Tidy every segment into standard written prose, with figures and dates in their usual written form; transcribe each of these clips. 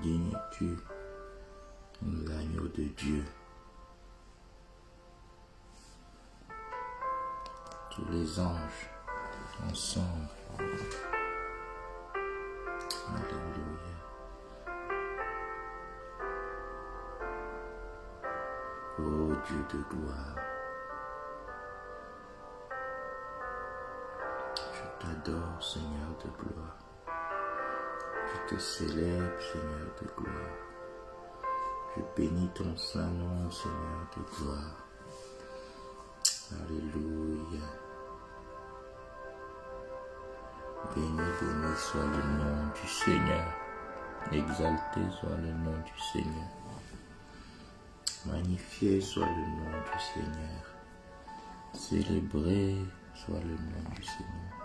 digne es-tu, l'agneau de Dieu. Tous les anges ensemble. Alléluia. Ô Dieu de gloire, je t'adore, Seigneur de gloire. Je te célèbre, Seigneur de gloire. Je bénis ton saint nom, Seigneur de gloire. Alléluia. Béni soit le nom du Seigneur. Exalté soit le nom du Seigneur. Magnifié soit le nom du Seigneur. Célébré soit le nom du Seigneur.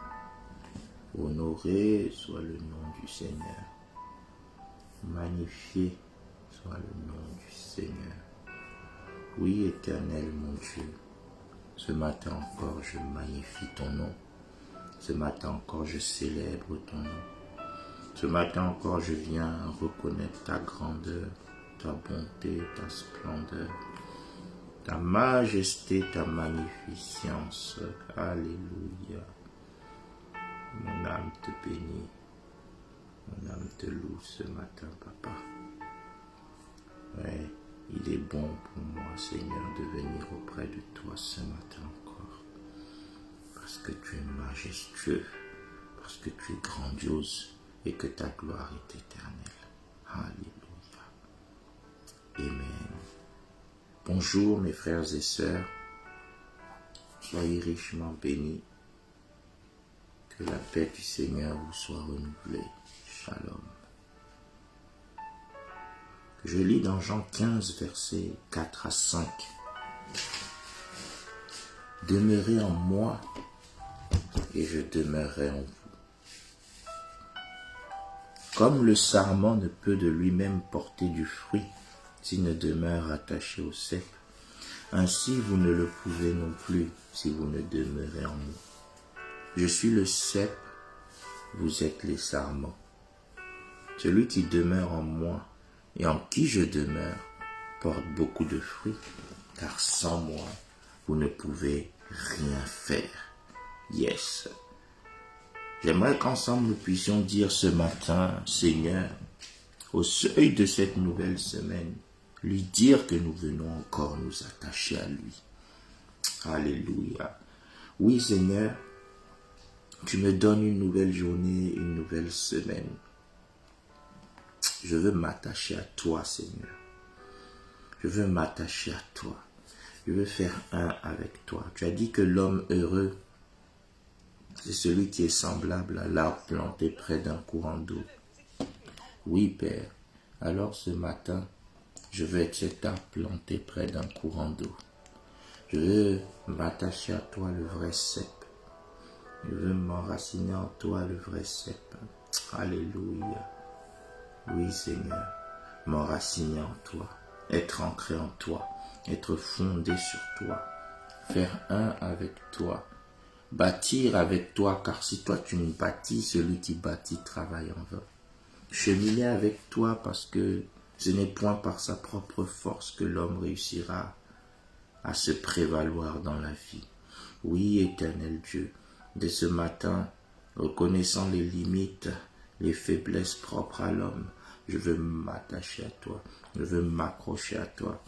Honoré soit le nom du Seigneur. Magnifié soit le nom du Seigneur. Oui, Éternel mon Dieu, ce matin encore je magnifie ton nom. Ce matin encore je célèbre ton nom. Ce matin encore je viens reconnaître ta grandeur, ta bonté, ta splendeur, ta majesté, ta magnificence. Alléluia. Mon âme te bénit, mon âme te loue ce matin, papa. Ouais, il est bon pour moi, Seigneur, de venir auprès de toi ce matin encore. Parce que tu es majestueux, parce que tu es grandiose et que ta gloire est éternelle. Alléluia. Amen. Bonjour mes frères et sœurs. Soyez richement bénis. Que la paix du Seigneur vous soit renouvelée. Shalom. Je lis dans Jean 15, versets 4 à 5. Demeurez en moi et je demeurerai en vous. Comme le sarment ne peut de lui-même porter du fruit s'il ne demeure attaché au cep, ainsi vous ne le pouvez non plus si vous ne demeurez en moi. Je suis le cep, vous êtes les sarments. Celui qui demeure en moi et en qui je demeure porte beaucoup de fruits, car sans moi, vous ne pouvez rien faire. Yes. J'aimerais qu'ensemble nous puissions dire ce matin, Seigneur, au seuil de cette nouvelle semaine, lui dire que nous venons encore nous attacher à lui. Alléluia. Oui, Seigneur, tu me donnes une nouvelle journée, une nouvelle semaine. Je veux m'attacher à toi, Seigneur. Je veux m'attacher à toi. Je veux faire un avec toi. Tu as dit que l'homme heureux, c'est celui qui est semblable à l'arbre planté près d'un courant d'eau. Oui, Père. Alors ce matin, je veux être cet arbre planté près d'un courant d'eau. Je veux m'attacher à toi, le vrai cep. Je veux m'enraciner en toi, le vrai cep. Alléluia. Oui, Seigneur, m'enraciner en toi, être ancré en toi, être fondé sur toi, faire un avec toi, bâtir avec toi, car si toi tu me bâtis, celui qui bâtit travaille en vain. Cheminer avec toi parce que ce n'est point par sa propre force que l'homme réussira à se prévaloir dans la vie. Oui, Éternel Dieu, dès ce matin, reconnaissant les limites, les faiblesses propres à l'homme, je veux m'attacher à toi, je veux m'accrocher à toi.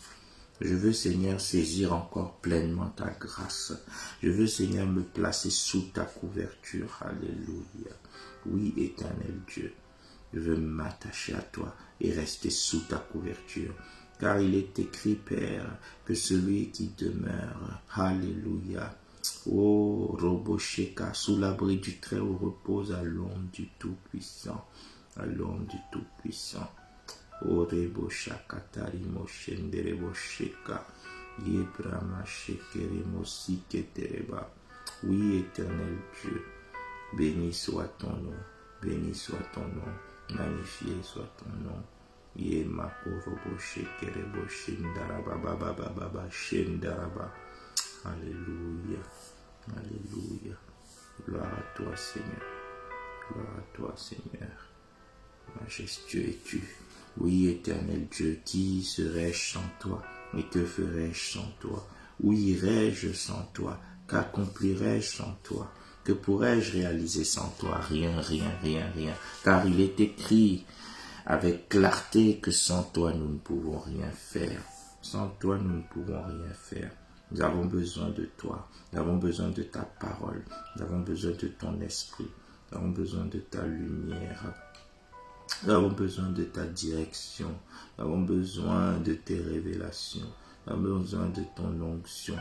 Je veux, Seigneur, saisir encore pleinement ta grâce. Je veux, Seigneur, me placer sous ta couverture. Alléluia. Oui, Éternel Dieu, je veux m'attacher à toi et rester sous ta couverture. Car il est écrit, Père, que celui qui demeure, Alléluia, oh, Robosheka, sous l'abri du Très-Haut repose à l'ombre du Tout-Puissant, à l'ombre du Tout-Puissant. Orebo shakatari moshenderebo sheka yebrama shekeremo siketereba. Oui, Éternel Dieu, béni soit ton nom, béni soit ton nom, magnifié soit ton nom. Ye makorobo shekerebo shendaraba baba baba shendaraba. Alléluia, alléluia. Gloire à toi, Seigneur, gloire à toi, Seigneur. Majestueux es-tu, Oui, éternel Dieu, qui serais-je sans toi? Et que ferais-je sans toi? Où irais-je sans toi? Qu'accomplirais-je sans toi? Que pourrais-je réaliser sans toi? Rien, rien, rien, rien. Car il est écrit avec clarté que sans toi, nous ne pouvons rien faire. Sans toi, nous ne pouvons rien faire. Nous avons besoin de toi. Nous avons besoin de ta parole. Nous avons besoin de ton esprit. Nous avons besoin de ta lumière. Nous avons besoin de ta direction. Nous avons besoin de tes révélations. Nous avons besoin de ton onction.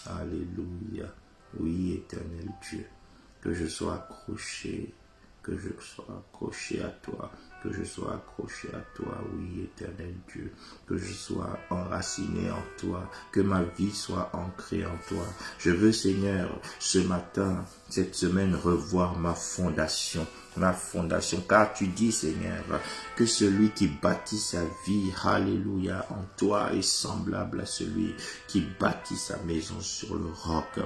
Alléluia. Oui, éternel Dieu, que je sois accroché, que je sois accroché à toi, que je sois accroché à toi, oui, éternel Dieu, que je sois enraciné en toi, que ma vie soit ancrée en toi. Je veux, Seigneur, ce matin, cette semaine, revoir ma fondation, car tu dis, Seigneur, que celui qui bâtit sa vie, alléluia, en toi est semblable à celui qui bâtit sa maison sur le roc,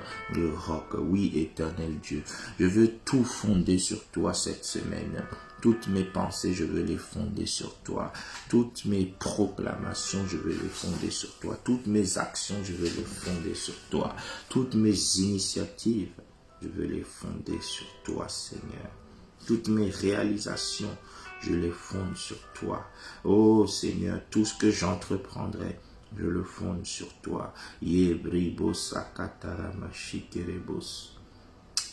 oui, éternel Dieu. Je veux tout fonder sur toi cette semaine. Toutes mes pensées, je veux les fonder sur toi. Toutes mes proclamations, je veux les fonder sur toi. Toutes mes actions, je veux les fonder sur toi. Toutes mes initiatives, je veux les fonder sur toi, Seigneur. Toutes mes réalisations, je les fonde sur toi. Oh Seigneur, tout ce que j'entreprendrai, je le fonde sur toi.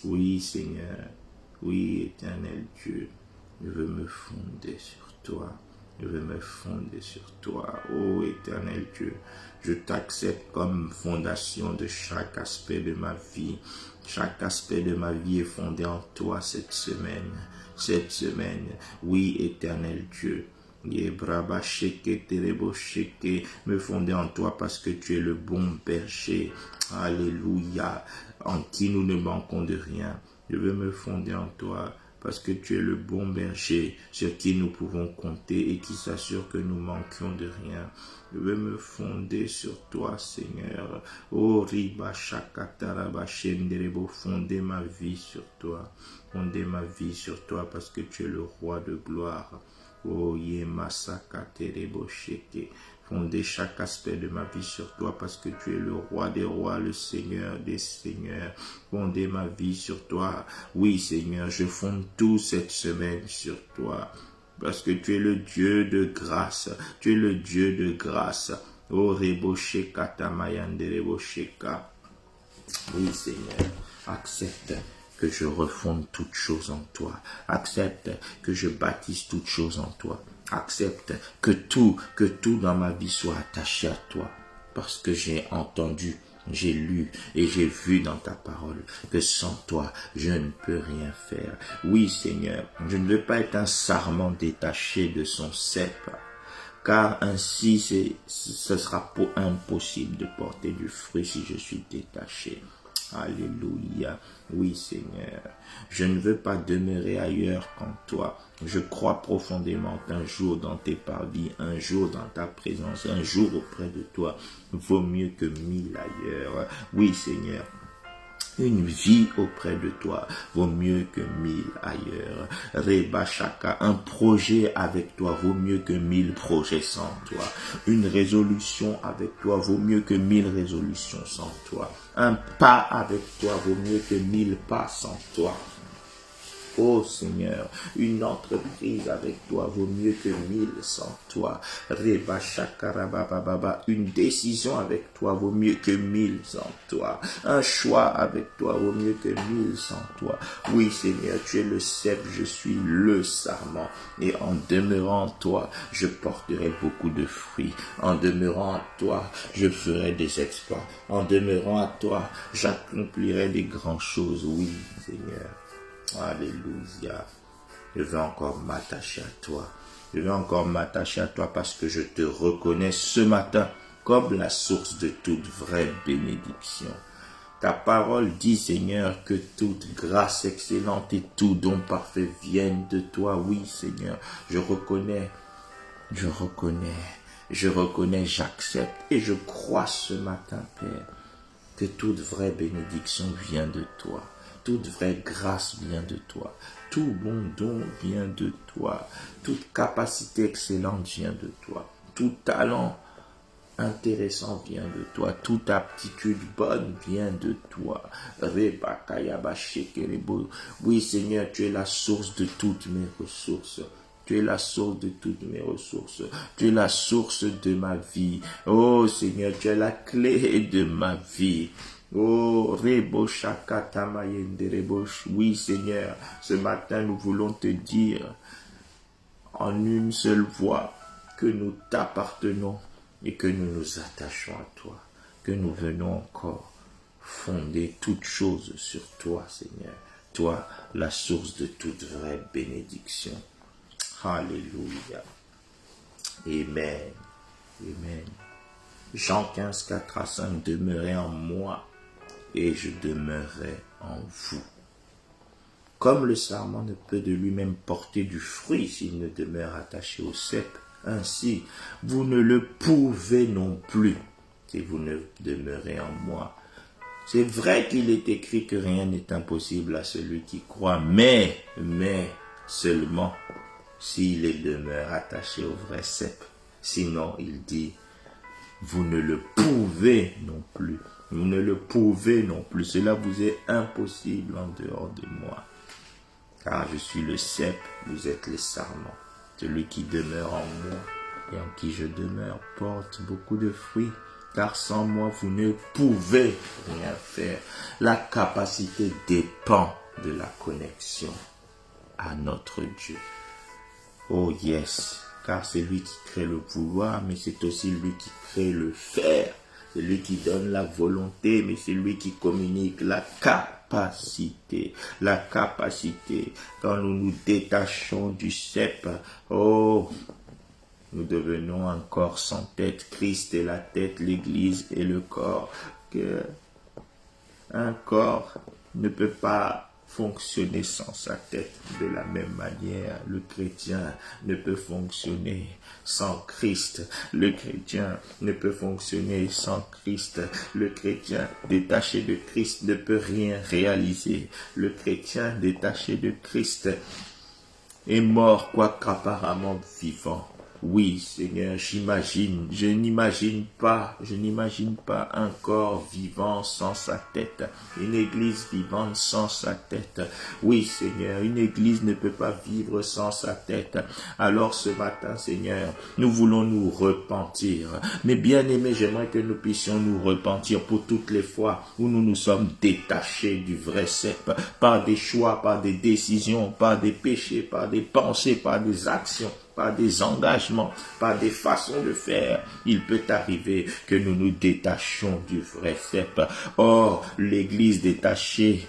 Oui, Seigneur. Oui, éternel Dieu. Je veux me fonder sur toi. Je veux me fonder sur toi. Oh, éternel Dieu. Je t'accepte comme fondation de chaque aspect de ma vie. Chaque aspect de ma vie est fondé en toi cette semaine. Cette semaine. Oui, éternel Dieu. Me fonder en toi parce que tu es le bon berger. Alléluia. En qui nous ne manquons de rien. Je veux me fonder en toi parce que tu es le bon berger sur qui nous pouvons compter et qui s'assure que nous manquions de rien. Je veux me fonder sur toi, Seigneur. Oh, Riba Shakataraba Shenderebo, fonder ma vie sur toi. Fonder ma vie sur toi parce que tu es le roi de gloire. Oh, Yemasakaterebo Sheke. Fonder chaque aspect de ma vie sur toi parce que tu es le roi des rois, le Seigneur des seigneurs. Fonder ma vie sur toi. Oui, Seigneur, je fonde tout cette semaine sur toi. Parce que tu es le Dieu de grâce. Tu es le Dieu de grâce. Oh, Rebosheka Tamayande Rebosheka. Oui, Seigneur, accepte que je refonde toutes choses en toi. Accepte que je bâtisse toutes choses en toi. Accepte que tout dans ma vie soit attaché à toi. Parce que j'ai entendu, j'ai lu et j'ai vu dans ta parole que sans toi, je ne peux rien faire. Oui, Seigneur, je ne veux pas être un sarment détaché de son cep. Car ainsi, ce sera impossible de porter du fruit si je suis détaché. Alléluia. Oui, Seigneur. Je ne veux pas demeurer ailleurs qu'en toi. Je crois profondément qu'un jour dans tes parvis, un jour dans ta présence, un jour auprès de toi, vaut mieux que 1000 ailleurs. Oui, Seigneur. Une vie auprès de toi vaut mieux que 1000 ailleurs. Reba Shaka, un projet avec toi vaut mieux que 1000 projets sans toi. Une résolution avec toi vaut mieux que 1000 résolutions sans toi. Un pas avec toi vaut mieux que 1000 pas sans toi. Oh Seigneur, une entreprise avec toi vaut mieux que 1000 sans toi. Reba Shakarabababa, une décision avec toi vaut mieux que 1000 sans toi. Un choix avec toi vaut mieux que 1000 sans toi. Oui Seigneur, tu es le cep, je suis le sarment. Et en demeurant en toi, je porterai beaucoup de fruits. En demeurant en toi, je ferai des exploits. En demeurant à toi, j'accomplirai des grandes choses. Oui Seigneur. Alléluia. Je veux encore m'attacher à toi. Je veux encore m'attacher à toi parce que je te reconnais ce matin comme la source de toute vraie bénédiction. Ta parole dit, Seigneur, que toute grâce excellente et tout don parfait viennent de toi. Oui, Seigneur, je reconnais, j'accepte et je crois ce matin, Père, que toute vraie bénédiction vient de toi. toute vraie grâce vient de toi. Tout bon don vient de toi. Toute capacité excellente vient de toi. Tout talent intéressant vient de toi. Toute aptitude bonne vient de toi. Oui, Seigneur, tu es la source de toutes mes ressources. Tu es la source de toutes mes ressources. Tu es la source de ma vie. Oh Seigneur, tu es la clé de ma vie. Oh, Rebo Shakata Mayende Rebo. Oui, Seigneur, ce matin, nous voulons te dire en une seule voix que nous t'appartenons et que nous nous attachons à toi, que nous venons encore fonder toutes choses sur toi, Seigneur. Toi, la source de toute vraie bénédiction. Alléluia. Amen. Amen. Jean 15, 4 à 5, demeurez en moi et je demeurerai en vous. Comme le sarment ne peut de lui-même porter du fruit s'il ne demeure attaché au cep, ainsi vous ne le pouvez non plus si vous ne demeurez en moi. C'est vrai qu'il est écrit que rien n'est impossible à celui qui croit, mais seulement s'il demeure attaché au vrai cep. Sinon, il dit, vous ne le pouvez non plus. Vous ne le pouvez non plus. Cela vous est impossible en dehors de moi. Car je suis le cep, vous êtes les sarments. Celui qui demeure en moi et en qui je demeure porte beaucoup de fruits. Car sans moi, vous ne pouvez rien faire. La capacité dépend de la connexion à notre Dieu. Oh yes, car c'est lui qui crée le pouvoir, mais c'est aussi lui qui crée le faire. C'est lui qui donne la volonté, mais c'est lui qui communique la capacité. La capacité, quand nous nous détachons du cep, oh, nous devenons un corps sans tête. Christ est la tête, l'Église est le corps. Un corps ne peut pas fonctionner sans sa tête. De la même manière, le chrétien ne peut fonctionner sans Christ. Le chrétien ne peut fonctionner sans Christ. Le chrétien détaché de Christ ne peut rien réaliser. Le chrétien détaché de Christ est mort, quoiqu'apparemment vivant. Oui, Seigneur, je n'imagine pas un corps vivant sans sa tête, une église vivante sans sa tête. Oui, Seigneur, une église ne peut pas vivre sans sa tête. Alors ce matin, Seigneur, nous voulons nous repentir. Mais bien aimé, j'aimerais que nous puissions nous repentir pour toutes les fois où nous nous sommes détachés du vrai cep, par des choix, par des décisions, par des péchés, par des pensées, par des actions, par des engagements, par des façons de faire. Il peut arriver que nous nous détachions du vrai cep. Or, l'église détachée,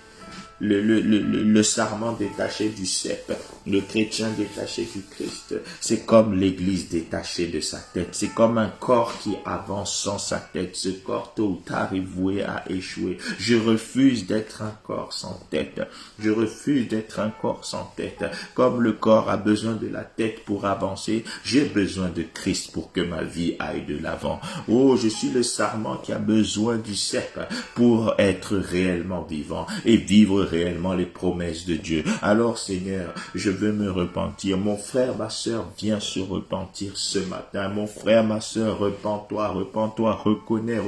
le sarment détaché du cep, le chrétien détaché du Christ, c'est comme l'église détachée de sa tête. C'est comme un corps qui avance sans sa tête. Ce corps, tôt ou tard, est voué à échouer. Je refuse d'être un corps sans tête. Je refuse d'être un corps sans tête. Comme le corps a besoin de la tête pour avancer, j'ai besoin de Christ pour que ma vie aille de l'avant. Oh, je suis le sarment qui a besoin du cep pour être réellement vivant et vivre réellement les promesses de Dieu. Alors, Seigneur, je veux me repentir. Mon frère, ma soeur, viens se repentir ce matin. Mon frère, ma soeur, repens-toi, reconnais.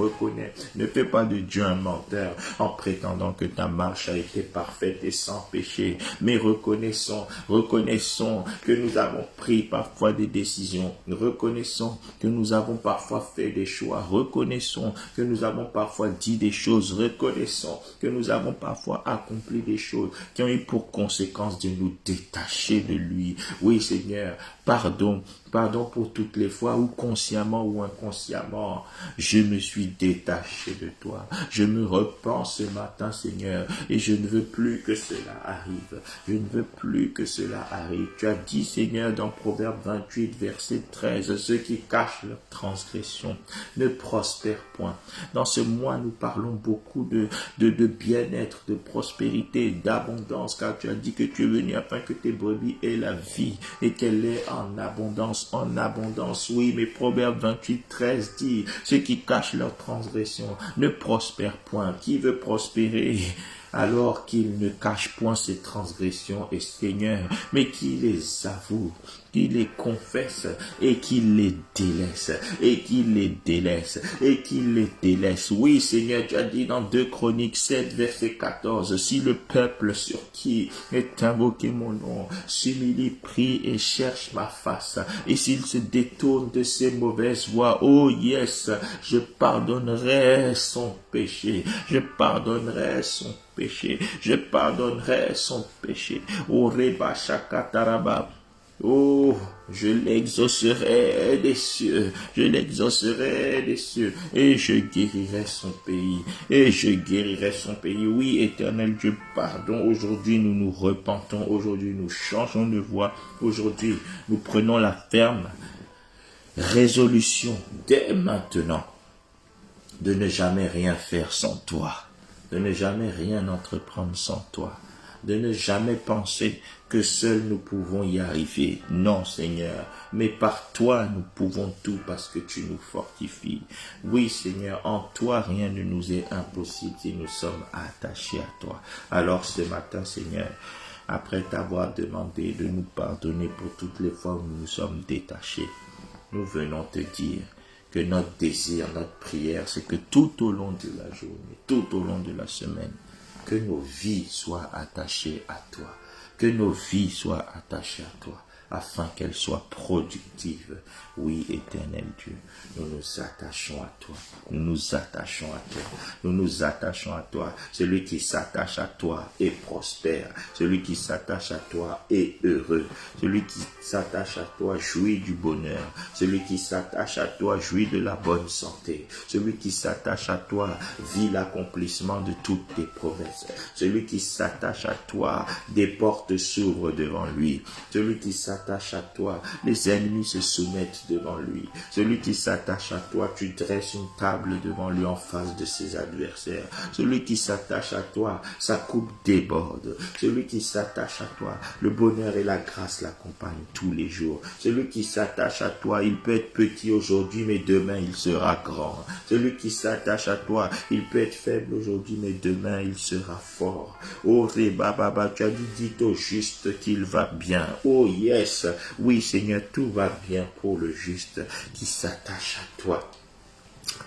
Ne fais pas de Dieu un menteur en prétendant que ta marche a été parfaite et sans péché. Mais reconnaissons que nous avons pris parfois des décisions. Reconnaissons que nous avons parfois fait des choix. Reconnaissons que nous avons parfois dit des choses. Reconnaissons que nous avons parfois accompli des choses qui ont eu pour conséquence de nous détacher de lui. Oui, Seigneur, pardon pour toutes les fois où consciemment ou inconsciemment, je me suis détaché de toi. Je me repens ce matin, Seigneur, et je ne veux plus que cela arrive. Je ne veux plus que cela arrive. Tu as dit, Seigneur, dans Proverbe 28, verset 13, ceux qui cachent leur transgression ne prospèrent point. Dans ce mois, nous parlons beaucoup de bien-être, de prospérité, d'abondance, car tu as dit que tu es venu afin que tes brebis aient la vie et qu'elle est en abondance. Oui, mais Proverbe 28, 13 dit, ceux qui cachent leur transgression ne prospèrent point. Qui veut prospérer? alors qu'il ne cache point ses transgressions, et Seigneur, mais qu'il les avoue, qu'il les confesse et qu'il les délaisse, et qu'il les délaisse, et qu'il les délaisse. Oui, Seigneur, tu as dit dans 2 Chroniques 7, verset 14, si le peuple sur qui est invoqué mon nom s'humilie, prie et cherche ma face, et s'il se détourne de ses mauvaises voies, oh yes, je pardonnerai son péché, je pardonnerai son péché, je pardonnerai son péché. Oh Reba Shakataraba. Oh, je l'exaucerai des cieux, je l'exaucerai des cieux, et je guérirai son pays, et je guérirai son pays. Oui, Éternel Dieu, pardon, aujourd'hui nous nous repentons, aujourd'hui nous changeons de voie, aujourd'hui nous prenons la ferme résolution dès maintenant de ne jamais rien faire sans toi, de ne jamais rien entreprendre sans toi, de ne jamais penser que seuls nous pouvons y arriver. Non, Seigneur, mais par toi nous pouvons tout parce que tu nous fortifies. Oui, Seigneur, en toi rien ne nous est impossible si nous sommes attachés à toi. Alors ce matin, Seigneur, après t'avoir demandé de nous pardonner pour toutes les fois où nous nous sommes détachés, nous venons te dire que notre désir, notre prière, c'est que tout au long de la journée, tout au long de la semaine, que nos vies soient attachées à toi, que nos vies soient attachées à toi, afin qu'elles soient productives. Oui, Éternel Dieu, nous nous attachons à toi, nous nous attachons à toi, nous nous attachons à toi. Celui qui s'attache à toi est prospère, celui qui s'attache à toi est heureux, celui qui s'attache à toi jouit du bonheur, celui qui s'attache à toi jouit de la bonne santé, celui qui s'attache à toi vit l'accomplissement de toutes tes promesses, celui qui s'attache à toi, des portes s'ouvrent devant lui, celui qui s'attache à toi, les ennemis se soumettent devant lui, celui qui s'attache à toi, tu dresses une table devant lui en face de ses adversaires, celui qui s'attache à toi, sa coupe déborde, celui qui s'attache à toi, le bonheur et la grâce l'accompagnent tous les jours, celui qui s'attache à toi, il peut être petit aujourd'hui, mais demain il sera grand, celui qui s'attache à toi, il peut être faible aujourd'hui, mais demain il sera fort. Oh Reba Baba, tu as dit, dites au juste qu'il va bien. Oh yes, oui Seigneur, tout va bien pour le juste qui s'attache à toi.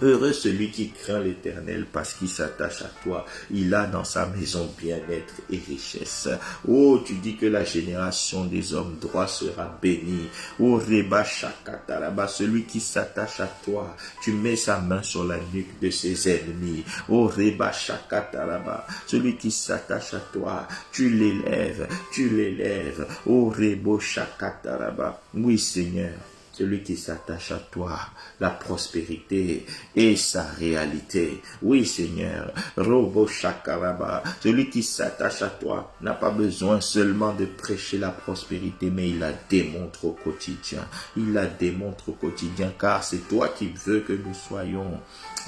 Heureux celui qui craint l'Éternel parce qu'il s'attache à toi. Il a dans sa maison bien-être et richesse. Oh, tu dis que la génération des hommes droits sera bénie. Oh, Reba Shakataraba, celui qui s'attache à toi, tu mets sa main sur la nuque de ses ennemis. Oh, Reba Shakataraba, celui qui s'attache à toi, tu l'élèves, tu l'élèves. Oh, Rebo Shakataraba, oui Seigneur. Celui qui s'attache à toi, la prospérité est sa réalité. Oui, Seigneur. Robo Shakaraba. Celui qui s'attache à toi n'a pas besoin seulement de prêcher la prospérité, mais il la démontre au quotidien. Il la démontre au quotidien, car c'est toi qui veux que nous soyons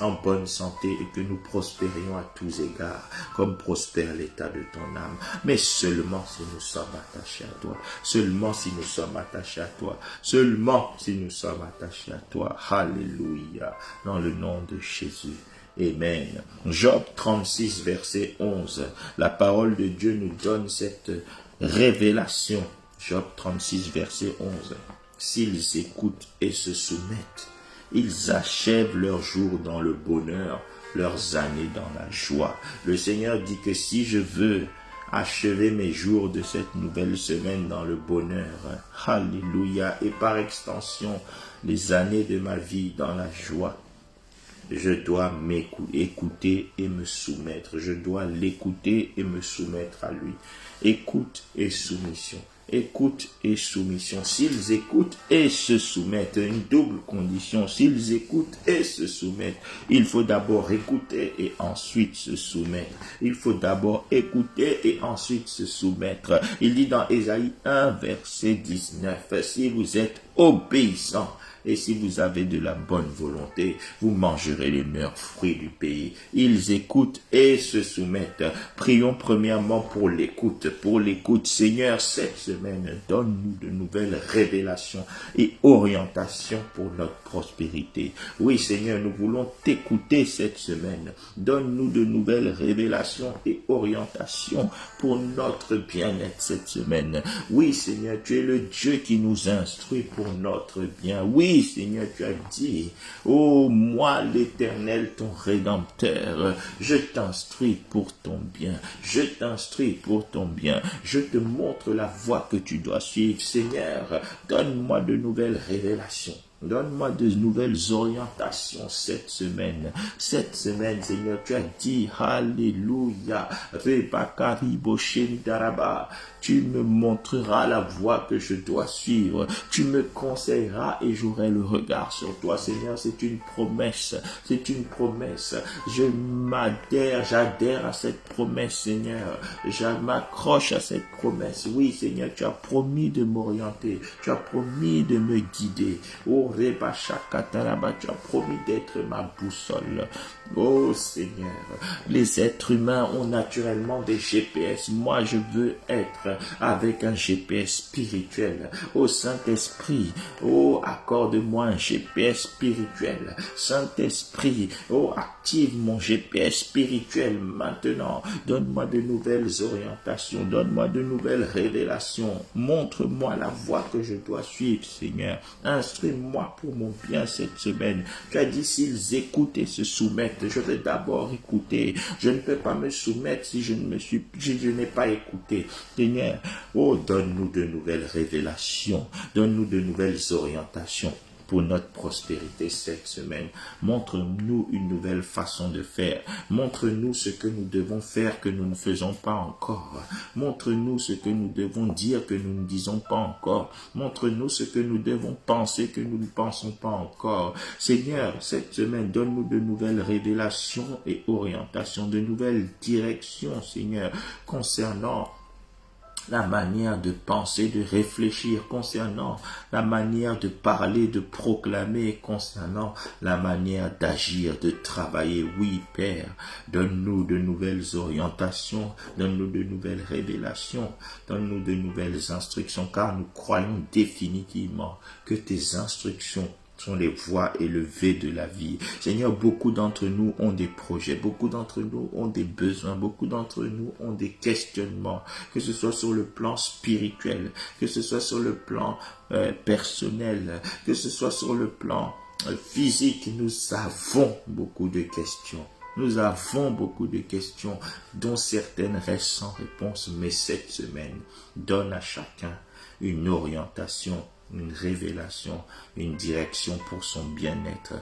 en bonne santé et que nous prospérions à tous égards, comme prospère l'état de ton âme. Mais seulement si nous sommes attachés à toi. Seulement si nous sommes attachés à toi. Seulement si nous sommes attachés à toi. Alléluia. Dans le nom de Jésus. Amen. Job 36, verset 11. La parole de Dieu nous donne cette révélation. Job 36, verset 11. S'ils écoutent et se soumettent, ils achèvent leurs jours dans le bonheur, leurs années dans la joie. Le Seigneur dit que si je veux achever mes jours de cette nouvelle semaine dans le bonheur, alléluia, et par extension, les années de ma vie dans la joie, je dois m'écouter et me soumettre. Je dois l'écouter et me soumettre à lui. Écoute et soumission. Écoute et soumission. S'ils écoutent et se soumettent, une double condition. S'ils écoutent et se soumettent, il faut d'abord écouter et ensuite se soumettre. Il faut d'abord écouter et ensuite se soumettre. Il dit dans Ésaïe 1, verset 19, si vous êtes obéissants, Et si vous avez de la bonne volonté, vous mangerez les meilleurs fruits du pays. Ils écoutent et se soumettent. Prions premièrement pour l'écoute. Pour l'écoute, Seigneur, cette semaine, donne-nous de nouvelles révélations et orientations pour notre prospérité. Oui, Seigneur, nous voulons t'écouter cette semaine. Donne-nous de nouvelles révélations et orientations pour notre bien-être cette semaine. Oui, Seigneur, tu es le Dieu qui nous instruit pour notre bien. Oui, Seigneur, tu as dit, oh, moi, l'Éternel, ton Rédempteur, je t'instruis pour ton bien. Je t'instruis pour ton bien. Je te montre la voie que tu dois suivre. Seigneur, donne-moi de nouvelles révélations. Donne-moi de nouvelles orientations cette semaine. Cette semaine, Seigneur, tu as dit, Alléluia, tu me montreras la voie que je dois suivre. Tu me conseilleras et j'aurai le regard sur toi. Seigneur, c'est une promesse. C'est une promesse. J'adhère à cette promesse, Seigneur. Je m'accroche à cette promesse. Oui, Seigneur, tu as promis de m'orienter. Tu as promis de me guider. Oh, Reba Shakataraba, tu as promis d'être ma boussole. Oh, Seigneur, les êtres humains ont naturellement des GPS. Moi, je veux être avec un GPS spirituel. Oh, Saint-Esprit, oh, accorde-moi un GPS spirituel. Saint-Esprit, oh, active mon GPS spirituel maintenant. Donne-moi de nouvelles orientations. Donne-moi de nouvelles révélations. Montre-moi la voie que je dois suivre, Seigneur. Instruis-moi pour mon bien cette semaine. Tu as dit, s'ils écoutent et se soumettent, je vais d'abord écouter. Je ne peux pas me soumettre si je n'ai pas écouté. Seigneur, oh, donne-nous de nouvelles révélations. Donne-nous de nouvelles orientations pour notre prospérité cette semaine. Montre-nous une nouvelle façon de faire. Montre-nous ce que nous devons faire que nous ne faisons pas encore. Montre-nous ce que nous devons dire que nous ne disons pas encore. Montre-nous ce que nous devons penser que nous ne pensons pas encore. Seigneur, cette semaine, donne-nous de nouvelles révélations et orientations, de nouvelles directions, Seigneur, concernant la manière de penser, de réfléchir, concernant la manière de parler, de proclamer, concernant la manière d'agir, de travailler. Oui, Père, donne-nous de nouvelles orientations, donne-nous de nouvelles révélations, donne-nous de nouvelles instructions, car nous croyons définitivement que tes instructions sont les voies élevées de la vie. Seigneur, beaucoup d'entre nous ont des projets, beaucoup d'entre nous ont des besoins, beaucoup d'entre nous ont des questionnements, que ce soit sur le plan spirituel, que ce soit sur le plan personnel, que ce soit sur le plan physique. Nous avons beaucoup de questions. Nous avons beaucoup de questions, dont certaines restent sans réponse, mais cette semaine, donne à chacun une orientation, une révélation, une direction pour son bien-être.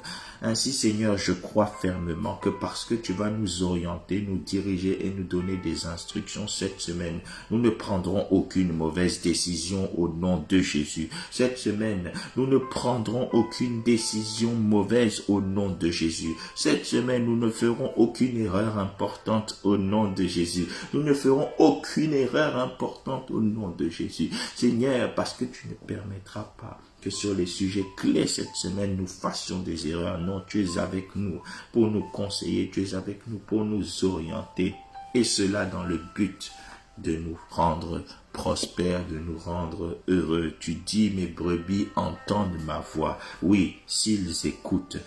Ainsi, Seigneur, je crois fermement que parce que tu vas nous orienter, nous diriger et nous donner des instructions cette semaine, nous ne prendrons aucune mauvaise décision au nom de Jésus. Cette semaine, nous ne prendrons aucune décision mauvaise au nom de Jésus. Cette semaine, nous ne ferons aucune erreur importante au nom de Jésus. Nous ne ferons aucune erreur importante au nom de Jésus. Seigneur, parce que tu ne permettras pas que sur les sujets clés cette semaine, nous fassions des erreurs. Non, tu es avec nous pour nous conseiller, tu es avec nous pour nous orienter. Et cela dans le but de nous rendre prospères, de nous rendre heureux. Tu dis, mes brebis entendent ma voix. Oui, s'ils écoutent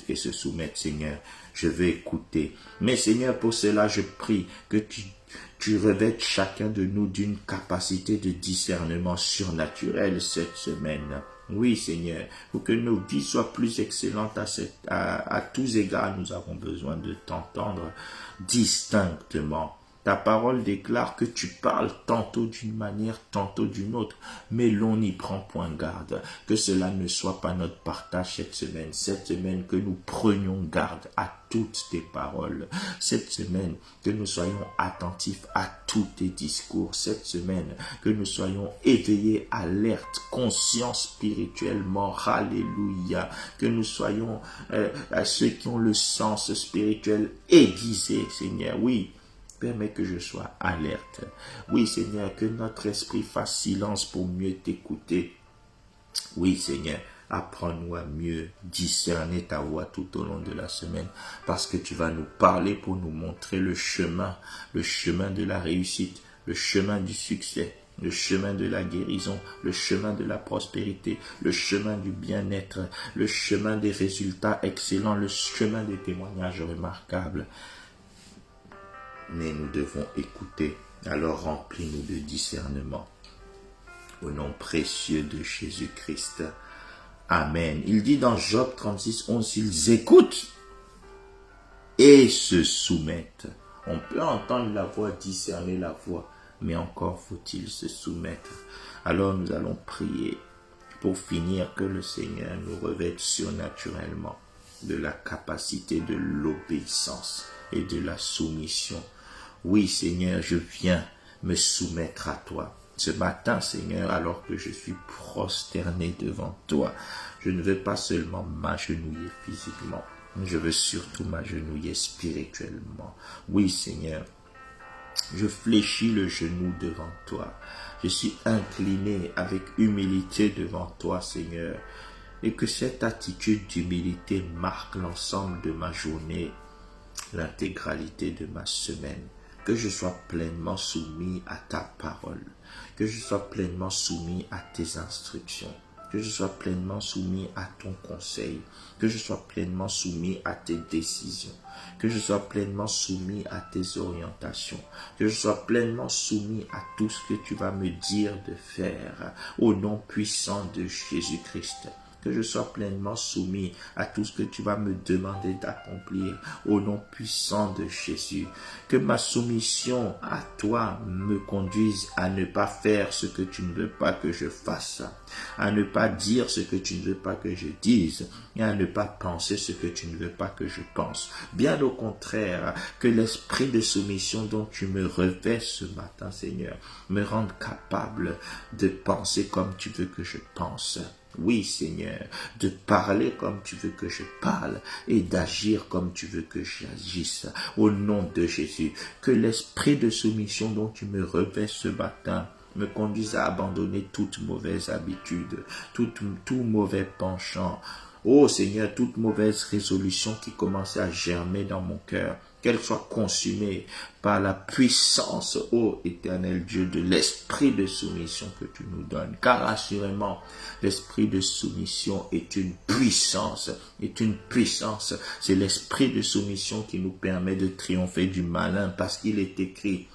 et se soumettent, Seigneur, je vais écouter. Mais Seigneur, pour cela, je prie que tu revêtes chacun de nous d'une capacité de discernement surnaturel cette semaine. Oui, Seigneur, pour que nos vies soient plus excellentes à tous égards, nous avons besoin de t'entendre distinctement. Ta parole déclare que tu parles tantôt d'une manière, tantôt d'une autre, mais l'on n'y prend point garde. Que cela ne soit pas notre partage cette semaine que nous prenions garde à toutes tes paroles. Cette semaine, que nous soyons attentifs à tous tes discours. Cette semaine, que nous soyons éveillés, alertes, conscients spirituellement. Alléluia. Que nous soyons à ceux qui ont le sens spirituel aiguisé, Seigneur. Oui. Permets que je sois alerte. Oui, Seigneur, que notre esprit fasse silence pour mieux t'écouter. Oui, Seigneur, Apprends-nous à mieux discerner ta voix tout au long de la semaine, parce que tu vas nous parler pour nous montrer le chemin de la réussite, le chemin du succès, le chemin de la guérison, le chemin de la prospérité, le chemin du bien-être, le chemin des résultats excellents, le chemin des témoignages remarquables. Mais nous devons écouter, alors remplis-nous de discernement. Au nom précieux de Jésus-Christ. Amen. Il dit dans Job 36, 11, ils écoutent et se soumettent. On peut entendre la voix, discerner la voix, mais encore faut-il se soumettre. Alors nous allons prier pour finir que le Seigneur nous revête surnaturellement de la capacité de l'obéissance et de la soumission. Oui Seigneur, je viens me soumettre à toi. Ce matin, Seigneur, alors que je suis prosterné devant toi, je ne veux pas seulement m'agenouiller physiquement, je veux surtout m'agenouiller spirituellement. Oui, Seigneur, je fléchis le genou devant toi. Je suis incliné avec humilité devant toi, Seigneur. Et que cette attitude d'humilité marque l'ensemble de ma journée, l'intégralité de ma semaine. Que je sois pleinement soumis à ta parole, que je sois pleinement soumis à tes instructions, que je sois pleinement soumis à ton conseil, que je sois pleinement soumis à tes décisions, que je sois pleinement soumis à tes orientations, que je sois pleinement soumis à tout ce que tu vas me dire de faire, au nom puissant de Jésus-Christ. Que je sois pleinement soumis à tout ce que tu vas me demander d'accomplir au nom puissant de Jésus. Que ma soumission à toi me conduise à ne pas faire ce que tu ne veux pas que je fasse, à ne pas dire ce que tu ne veux pas que je dise et à ne pas penser ce que tu ne veux pas que je pense. Bien au contraire, que l'esprit de soumission dont tu me revêts ce matin, Seigneur, me rende capable de penser comme tu veux que je pense. Oui, Seigneur, de parler comme tu veux que je parle et d'agir comme tu veux que j'agisse. Au nom de Jésus, que l'esprit de soumission dont tu me revêts ce matin me conduise à abandonner toute mauvaise habitude, tout mauvais penchant. Oh Seigneur, toute mauvaise résolution qui commençait à germer dans mon cœur, qu'elle soit consumée par la puissance, ô éternel Dieu, de l'esprit de soumission que tu nous donnes. Car assurément, l'esprit de soumission est une puissance, C'est l'esprit de soumission qui nous permet de triompher du malin, parce qu'il est écrit: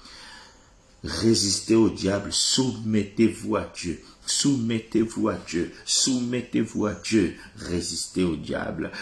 résistez au diable, soumettez-vous à Dieu. Soumettez-vous à Dieu, soumettez-vous à Dieu, résistez au diable.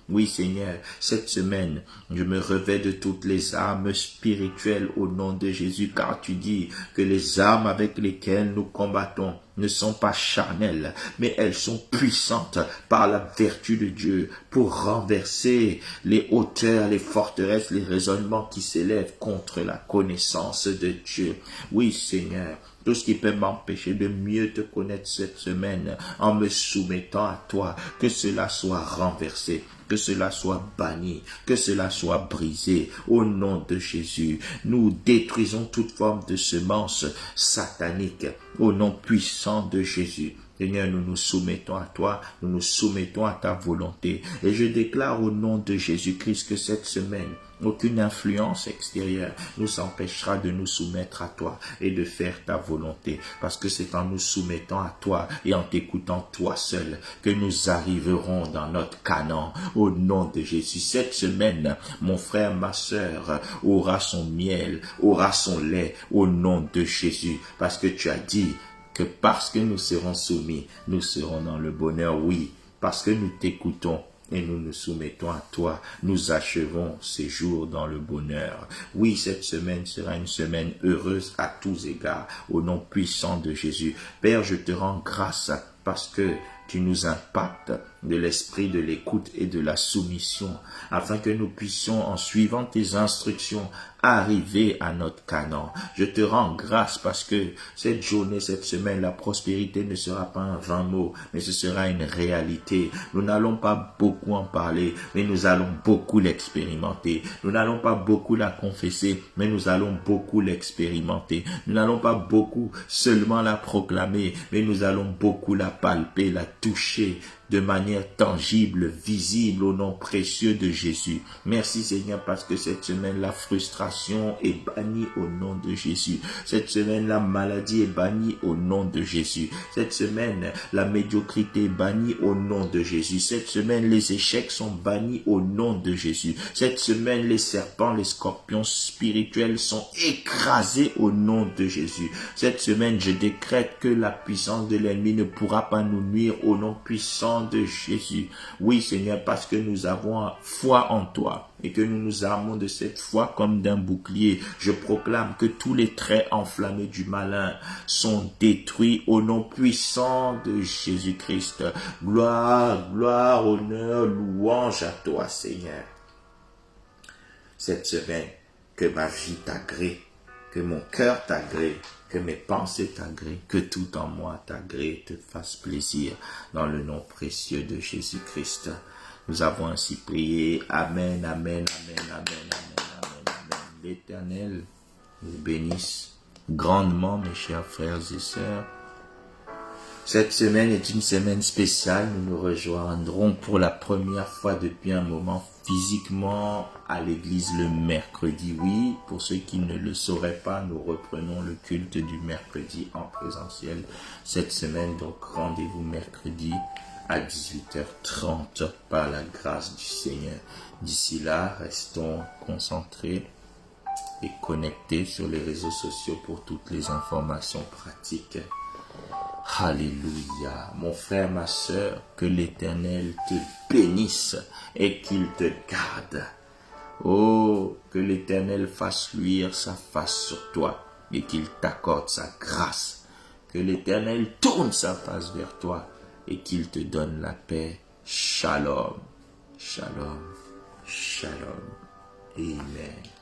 Oui Seigneur, cette semaine, je me revêts de toutes les armes spirituelles au nom de Jésus, car tu dis que les armes avec lesquelles nous combattons ne sont pas charnelles, mais elles sont puissantes par la vertu de Dieu pour renverser les hauteurs, les forteresses, les raisonnements qui s'élèvent contre la connaissance de Dieu. Oui, Seigneur, tout ce qui peut m'empêcher de mieux te connaître cette semaine en me soumettant à toi, que cela soit renversé, que cela soit banni, que cela soit brisé. Au nom de Jésus, nous détruisons toute forme de semence satanique au nom puissant de Jésus. Seigneur, nous nous soumettons à toi, nous nous soumettons à ta volonté. Et je déclare au nom de Jésus-Christ que cette semaine, aucune influence extérieure nous empêchera de nous soumettre à toi et de faire ta volonté. Parce que c'est en nous soumettant à toi et en t'écoutant toi seul que nous arriverons dans notre Canaan. Au nom de Jésus, cette semaine, mon frère, ma sœur aura son miel, aura son lait au nom de Jésus. Parce que tu as dit que parce que nous serons soumis, nous serons dans le bonheur. Oui, parce que nous t'écoutons et nous nous soumettons à toi, nous achevons ces jours dans le bonheur. Oui, cette semaine sera une semaine heureuse à tous égards, au nom puissant de Jésus. Père, je te rends grâce parce que tu nous impactes de l'esprit de l'écoute et de la soumission, afin que nous puissions, en suivant tes instructions, arriver à notre Canaan. Je te rends grâce parce que cette journée, cette semaine, la prospérité ne sera pas un vain mot, mais ce sera une réalité. Nous n'allons pas beaucoup en parler, mais nous allons beaucoup l'expérimenter. Nous n'allons pas beaucoup la confesser, mais nous allons beaucoup l'expérimenter. Nous n'allons pas beaucoup seulement la proclamer, mais nous allons beaucoup la palper, la toucher de manière tangible, visible au nom précieux de Jésus. Merci Seigneur parce que cette semaine, la frustration est bannie au nom de Jésus. Cette semaine, la maladie est bannie au nom de Jésus. Cette semaine, la médiocrité est bannie au nom de Jésus. Cette semaine, les échecs sont bannis au nom de Jésus. Cette semaine, les serpents, les scorpions spirituels sont écrasés au nom de Jésus. Cette semaine, je décrète que la puissance de l'ennemi ne pourra pas nous nuire au nom puissant de Jésus. Oui Seigneur, parce que nous avons foi en toi et que nous nous armons de cette foi comme d'un bouclier. Je proclame que tous les traits enflammés du malin sont détruits au nom puissant de Jésus-Christ. Gloire, gloire, honneur, louange à toi Seigneur. Cette semaine, que ma vie t'agrée, que mon cœur t'agrée, que mes pensées t'agréent, que tout en moi t'agrée, te fasse plaisir, dans le nom précieux de Jésus-Christ. Nous avons ainsi prié. Amen, amen, amen, amen, amen, amen, amen. L'Éternel vous bénisse grandement, mes chers frères et sœurs. Cette semaine est une semaine spéciale. Nous nous rejoindrons pour la première fois depuis un moment physiquement à l'église le mercredi. Oui, pour ceux qui ne le sauraient pas, nous reprenons le culte du mercredi en présentiel cette semaine. Donc rendez-vous mercredi à 18h30 par la grâce du Seigneur. D'ici là, restons concentrés et connectés sur les réseaux sociaux pour toutes les informations pratiques. Alléluia. Mon frère, ma sœur, que l'Éternel te bénisse et qu'il te garde. Oh, que l'Éternel fasse luire sa face sur toi et qu'il t'accorde sa grâce. Que l'Éternel tourne sa face vers toi et qu'il te donne la paix. Shalom, shalom, shalom. Amen.